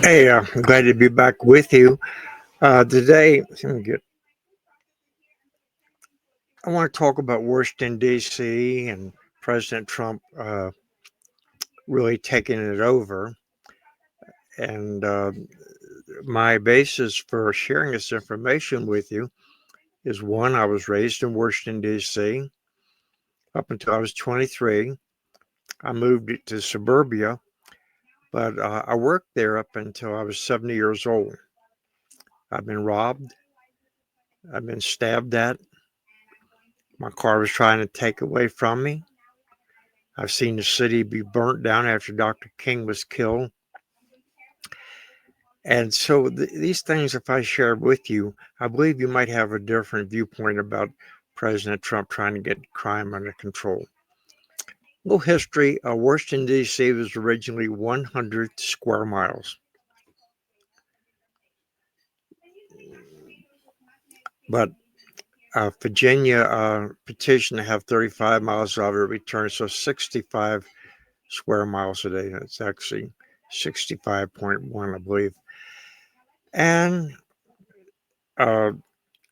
Hey, I'm glad to be back with you today. I want to talk about Washington D.C. and President Trump really taking it over. And my basis for sharing this information with you is one, I was raised in Washington D.C. up until I was 23. I moved to suburbia, but I worked there up until I was 70 years old. I've been robbed. I've been stabbed at. My car was trying to take away from me. I've seen the city be burnt down after Dr. King was killed. And so these things, if I shared with you, I believe you might have a different viewpoint about President Trump trying to get crime under control. A little history, Washington, D.C. was originally 100 square miles. But Virginia petitioned to have 35 miles of it returned, so 65 square miles a day. That's actually 65.1, I believe. And out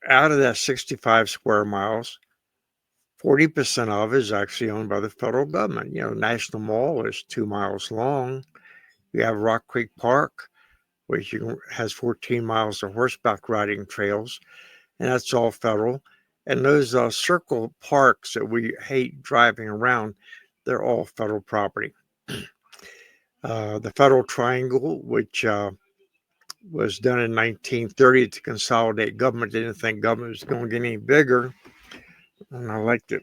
of that 65 square miles, 40% of it is actually owned by the federal government. National Mall is 2 miles long. You have Rock Creek Park, which has 14 miles of horseback riding trails, and that's all federal. And those circle parks that we hate driving around, they're all federal property. The Federal Triangle, which was done in 1930 to consolidate government. They didn't think government was going to get any bigger. And I like to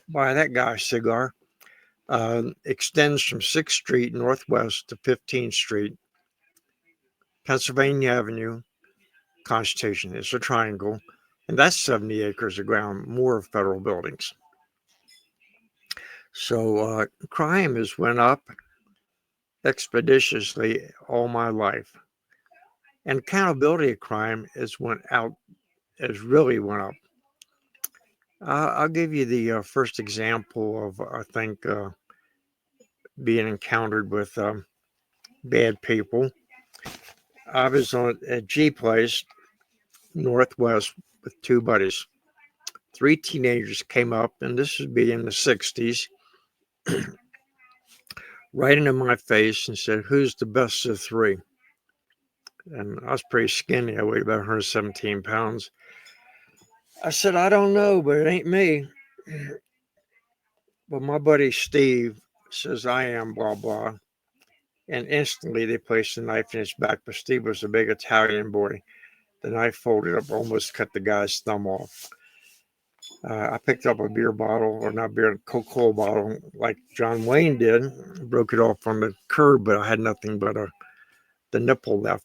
buy that guy a cigar. Extends from 6th Street northwest to 15th Street, Pennsylvania Avenue, Constitution. It's a triangle. And that's 70 acres of ground, more federal buildings. So crime has went up expeditiously all my life. And accountability of crime has really went up. I'll give you the first example of, I think, being encountered with bad people. I was at G Place, Northwest, with two buddies. Three teenagers came up, and this would be in the 60s, right into my face and said, "Who's the best of three?" And I was pretty skinny. I weighed about 117 pounds. I said, "I don't know, but it ain't me." But my buddy Steve says, "I am, blah, blah." And instantly they placed the knife in his back. But Steve was a big Italian boy. The knife folded up, almost cut the guy's thumb off. I picked up a beer bottle, or not beer, Coca-Cola bottle, like John Wayne did. Broke it off on the curb, but I had nothing but the nipple left.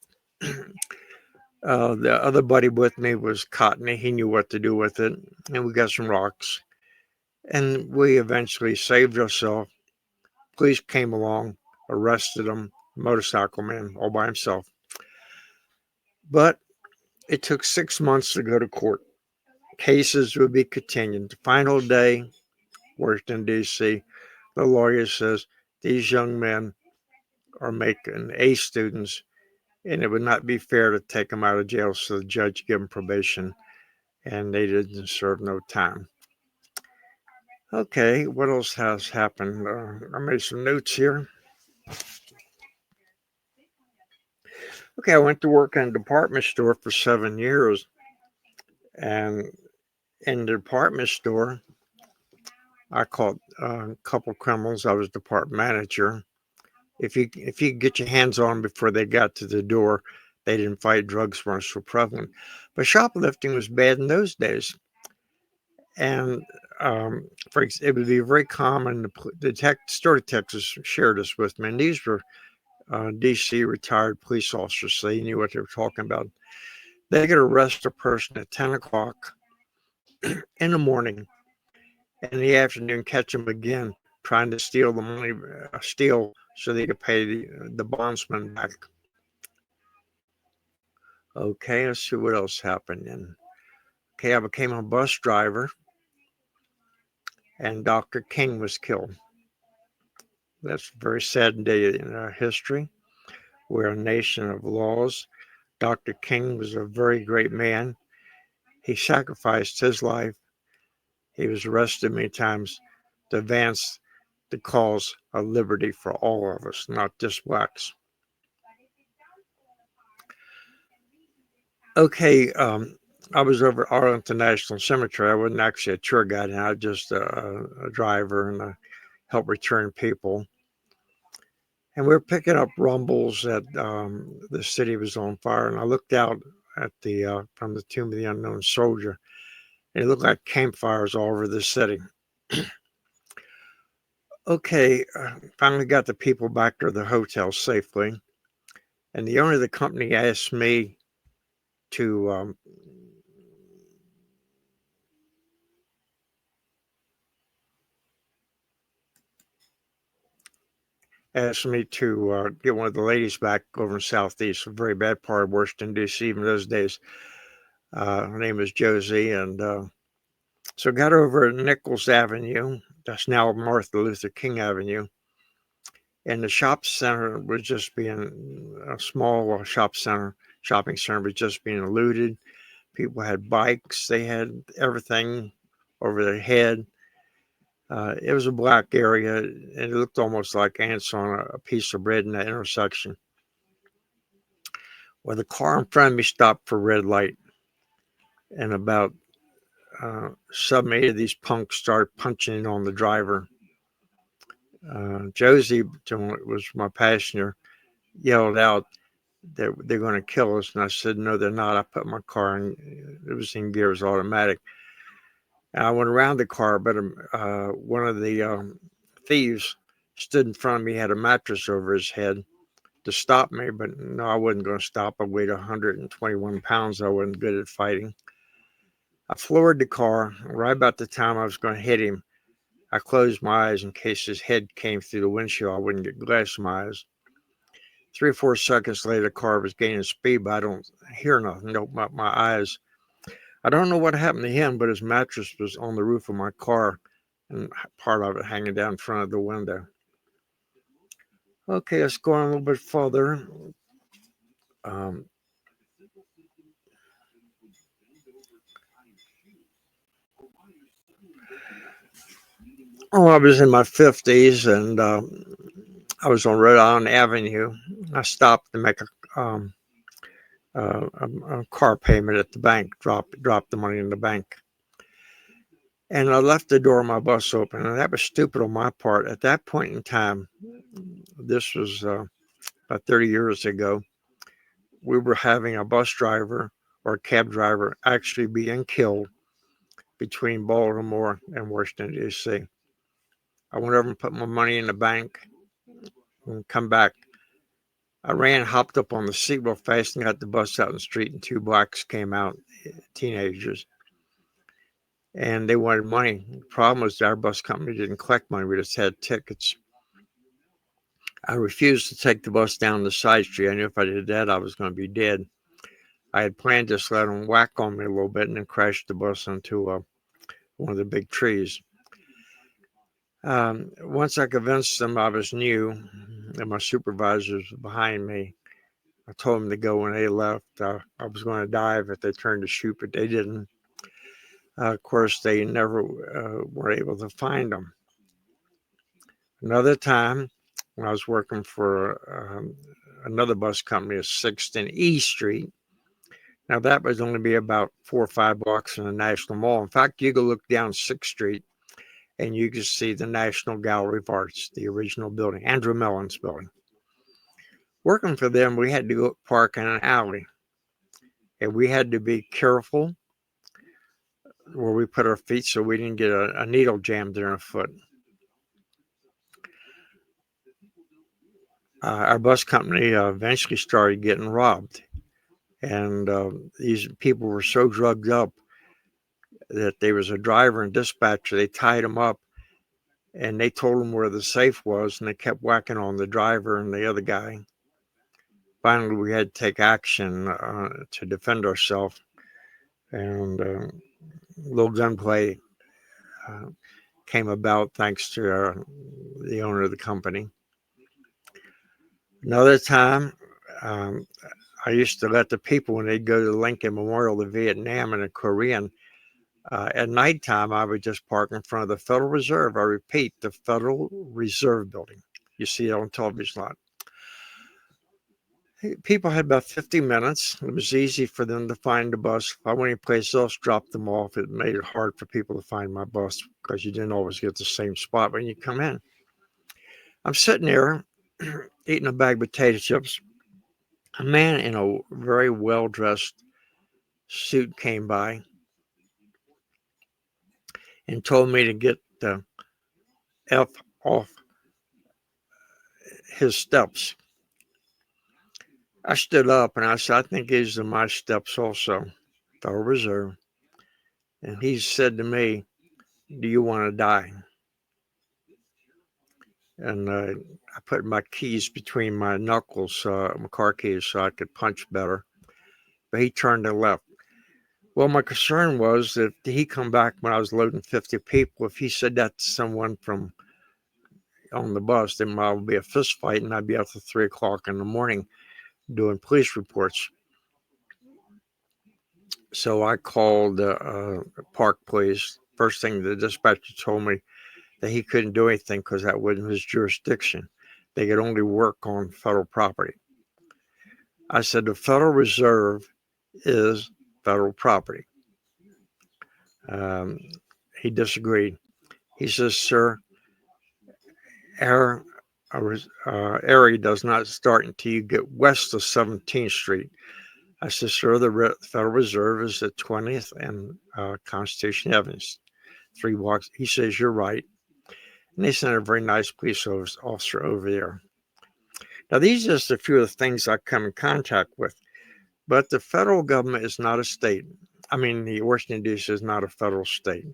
The other buddy with me was Cottony. He knew what to do with it. And we got some rocks. And we eventually saved ourselves. Police came along, arrested him, motorcycle man, all by himself. But it took 6 months to go to court. Cases would be continued. The final day, Washington, D.C., the lawyer says these young men are making A students, and it would not be fair to take them out of jail, so the judge gave them probation, and they didn't serve no time. Okay, what else has happened? I made some notes here. Okay, I went to work in a department store for 7 years, and in the department store, I caught a couple criminals. I was department manager. If you get your hands on them before they got to the door, they didn't fight. Drugs weren't so prevalent. But shoplifting was bad in those days. And it would be very common. The store detectives shared this with me. And these were D.C. retired police officers, so they knew what they were talking about. They could arrest a person at 10 o'clock in the morning, and in the afternoon catch them again trying to steal the money, so they could pay the bondsman back. Okay, let's see what else happened. And okay, I became a bus driver, and Dr. King was killed. That's a very sad day in our history. We're a nation of laws. Dr. King was a very great man. He sacrificed his life. He was arrested many times to advance the cause of liberty for all of us, not just blacks. Okay, I was over at Arlington National Cemetery. I wasn't actually a tour guide, and I was just a driver and help return people. And we were picking up rumbles that the city was on fire. And I looked out at the from the tomb of the unknown soldier, and it looked like campfires all over the city. Okay, finally got the people back to the hotel safely, and the owner of the company asked me to get one of the ladies back over in Southeast, a very bad part of Washington, D.C. Even those days. Her name was Josie, and so got over at Nichols Avenue. That's now Martin Luther King Avenue. And the shop center was just being a small shopping center was just being looted. People had bikes, they had everything over their head. It was a black area, and it looked almost like ants on a piece of bread in that intersection. Well, the car in front of me stopped for red light, and about 7, 8 of these punks started punching on the driver. Josie, was my passenger, yelled out that they're going to kill us, and I said, "No, they're not." I put my car in; it was in gear, it was automatic. And I went around the car, but one of the thieves stood in front of me, had a mattress over his head to stop me, but no, I wasn't going to stop. I weighed 121 pounds. I wasn't good at fighting. I floored the car. Right about the time I was going to hit him, I closed my eyes in case his head came through the windshield. I wouldn't get glass in my eyes. 3 or 4 seconds later, the car was gaining speed, but I don't hear nothing. Open up my eyes. I don't know what happened to him, but his mattress was on the roof of my car and part of it hanging down in front of the window. Okay, let's go on a little bit further. Um, I was in my 50s, and I was on Rhode Island Avenue. I stopped to make a car payment at the bank, drop the money in the bank. And I left the door of my bus open, and that was stupid on my part. At that point in time, this was about 30 years ago, we were having a bus driver or a cab driver actually being killed between Baltimore and Washington, D.C. I went over and put my money in the bank and come back. I ran, hopped up on the seat real fast and got the bus out in the street, and 2 blacks came out, teenagers, and they wanted money. The problem was our bus company didn't collect money. We just had tickets. I refused to take the bus down the side street. I knew if I did that, I was going to be dead. I had planned to just let them whack on me a little bit and then crash the bus into one of the big trees. Once I convinced them I was new and my supervisors were behind me, I told them to go when they left. I was going to dive if they turned to shoot, but they didn't. Of course, they never were able to find them. Another time, when I was working for another bus company at 6th and E Street. Now, that would only be about 4 or 5 blocks from the National Mall. In fact, you could look down 6th Street and you could see the National Gallery of Arts, the original building, Andrew Mellon's building. Working for them, we had to go park in an alley, and we had to be careful where we put our feet so we didn't get a needle jammed in our foot. Our bus company eventually started getting robbed, and these people were so drugged up that there was a driver and dispatcher. They tied them up, and they told them where the safe was, and they kept whacking on the driver and the other guy. Finally, we had to take action to defend ourselves, and a little gunplay came about thanks to the owner of the company. Another time, Um, I used to let the people, when they'd go to Lincoln Memorial, the Vietnam and the Korean, at nighttime, I would just park in front of the Federal Reserve. I repeat, the Federal Reserve Building. You see it on television a lot. People had about 50 minutes. It was easy for them to find the bus. If I went anyplace else, dropped them off. It made it hard for people to find my bus because you didn't always get the same spot when you come in. I'm sitting there eating a bag of potato chips. A man in a very well-dressed suit came by and told me to get the F off his steps. I stood up and I said, I think these are my steps also, Federal Reserve. And he said to me, do you want to die? And I put my keys between my knuckles, my car keys, so I could punch better. But he turned and left. Well, my concern was that if he come back when I was loading 50 people, if he said that to someone from on the bus, then there would be a fist fight, and I'd be up to 3 o'clock in the morning doing police reports. So I called Park Police. First thing, the dispatcher told me that he couldn't do anything because that wasn't his jurisdiction. They could only work on federal property. I said, the Federal Reserve is federal property. He disagreed. He says, sir, our area does not start until you get west of 17th Street. I said, sir, the Federal Reserve is at 20th and Constitution Avenue, 3 blocks. He says, you're right. And they sent a very nice police officer over there. Now, these are just a few of the things I come in contact with. But the federal government is not a state. I mean, the Washington, D.C. is not a federal state.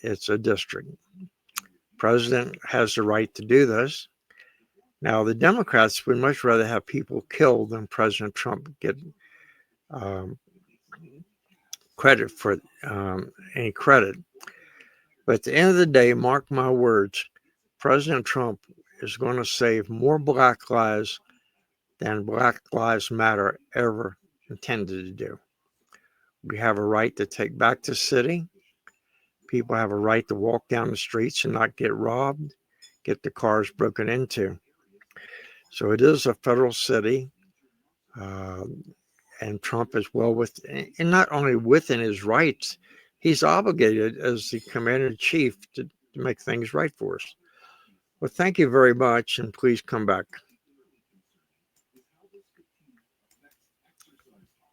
It's a district. President has the right to do this. Now, the Democrats would much rather have people killed than President Trump get credit for any credit. But at the end of the day, mark my words, President Trump is going to save more Black lives than Black Lives Matter ever intended to do. We have a right to take back the city. People have a right to walk down the streets and not get robbed, get their cars broken into. So it is a federal city, and Trump is well within, and not only within his rights, he's obligated as the commander-in-chief to make things right for us. Well, thank you very much, and please come back.